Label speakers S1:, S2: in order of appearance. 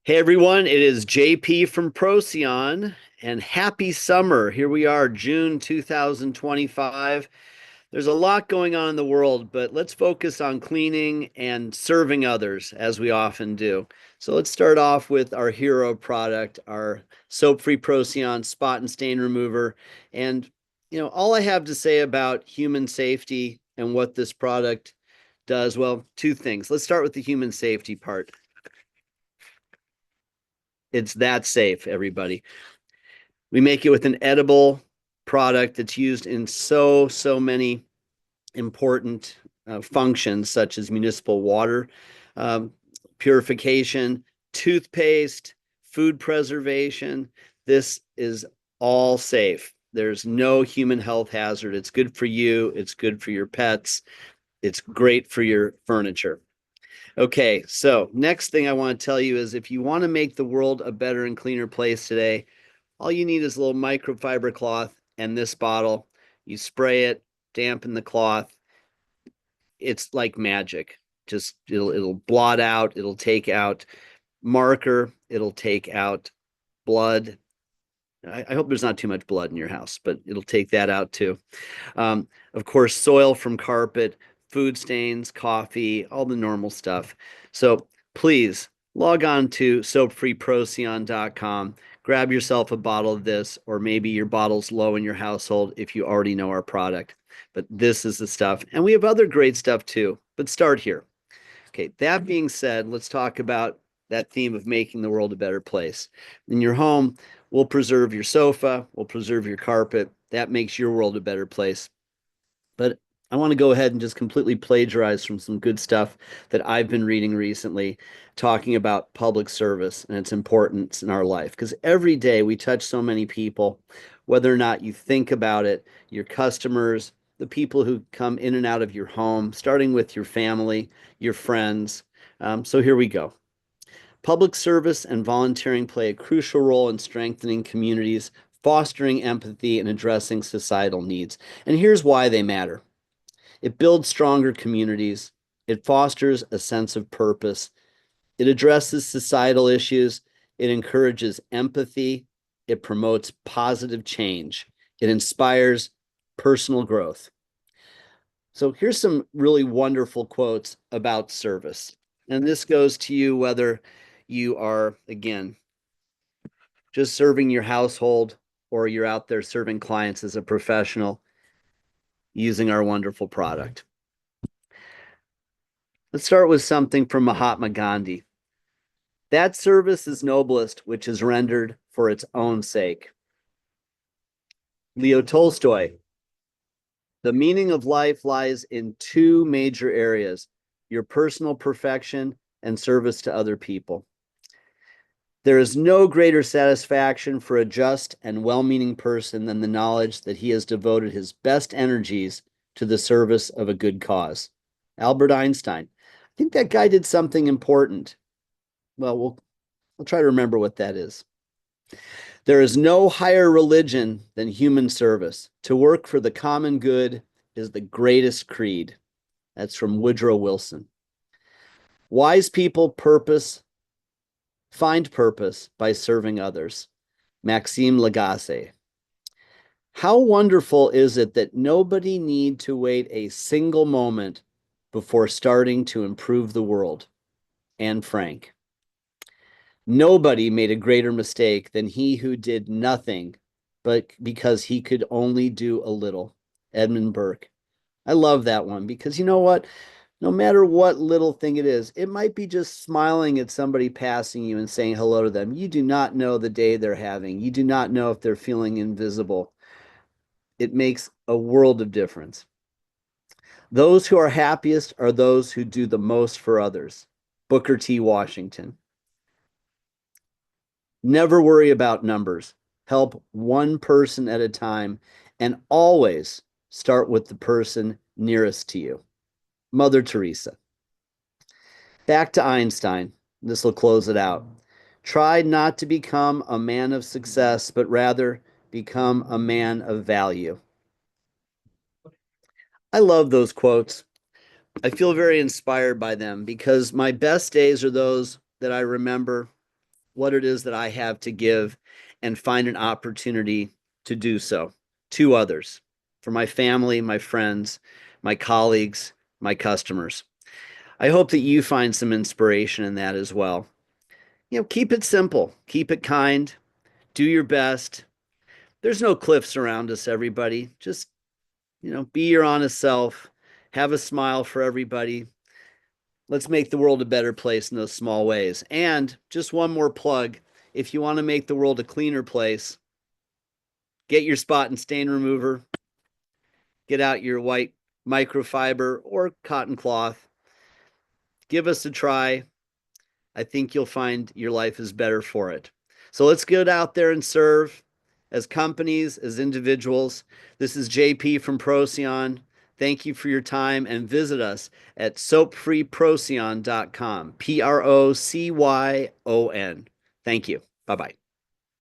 S1: Hey everyone, it is JP from Procyon and happy summer. Here we are, June 2025. There's a lot going on in the world, but let's focus on cleaning and serving others as we often do. So let's start off with our hero product, our soap-free Procyon spot and stain remover. And all I have to say about human safety and what this product does, well, two things. Let's start with the human safety part. It's that safe, everybody. We make it with an edible product that's used in so many important functions, such as municipal water purification, toothpaste, food preservation. This is all safe. There's no human health hazard. It's good for you. It's good for your pets. It's great for your furniture. Okay, so next thing I want to tell you is if you want to make the world a better and cleaner place today, all you need is a little microfiber cloth and this bottle. You spray it, dampen the cloth. It's like magic. Just it'll blot out, it'll take out marker, it'll take out blood. I hope there's not too much blood in your house, but it'll take that out too. Of course, soil from carpet, food stains, coffee, all the normal stuff. So please log on to soapfreeprocyon.com, grab yourself a bottle of this, or maybe your bottle's low in your household if you already know our product. But this is the stuff. And we have other great stuff too, but start here. Okay, that being said, let's talk about that theme of making the world a better place. In your home, we'll preserve your sofa, we'll preserve your carpet. That makes your world a better place. But I want to go ahead and just completely plagiarize from some good stuff that I've been reading recently, talking about public service and its importance in our life. Because every day we touch so many people, whether or not you think about it, your customers, the people who come in and out of your home, starting with your family, your friends. So here we go. Public service and volunteering play a crucial role in strengthening communities, fostering empathy, and addressing societal needs. And here's why they matter. It builds stronger communities. It fosters a sense of purpose. It addresses societal issues. It encourages empathy. It promotes positive change. It inspires personal growth. So here's some really wonderful quotes about service. And this goes to you whether you are, again, just serving your household or you're out there serving clients as a professional using our wonderful product. Let's start with something from Mahatma Gandhi. That service is noblest which is rendered for its own sake. Leo Tolstoy. The meaning of life lies in two major areas, your personal perfection and service to other people. There is no greater satisfaction for a just and well-meaning person than the knowledge that he has devoted his best energies to the service of a good cause. Albert Einstein. I think that guy did something important. Well, we'll try to remember what that is. There is no higher religion than human service. To work for the common good is the greatest creed. That's from Woodrow Wilson. Wise people find purpose by serving others. Maxime Lagacé. How wonderful is it that nobody need to wait a single moment before starting to improve the world? Anne Frank. Nobody made a greater mistake than he who did nothing, but because he could only do a little. Edmund Burke. I love that one because you know what? No matter what little thing it is, it might be just smiling at somebody passing you and saying hello to them. You do not know the day they're having. You do not know if they're feeling invisible. It makes a world of difference. Those who are happiest are those who do the most for others. Booker T. Washington. Never worry about numbers. Help one person at a time and always start with the person nearest to you. Mother Teresa. Back to Einstein. This will close it out. Try not to become a man of success, but rather become a man of value. I love those quotes. I feel very inspired by them because my best days are those that I remember what it is that I have to give and find an opportunity to do so to others, for my family, my friends, my colleagues, my customers. I hope that you find some inspiration in that as well. Keep it simple, keep it kind, do your best. There's no cliffs around us, everybody. Just, be your honest self, have a smile for everybody. Let's make the world a better place in those small ways. And just one more plug, if you want to make the world a cleaner place, get your spot and stain remover, get out your white microfiber or cotton cloth, give us a try. I think you'll find your life is better for it. So let's get out there and serve as companies, as individuals. This is JP from Procyon. Thank you for your time and visit us at soapfreeprocyon.com. Procyon. Thank you. Bye bye.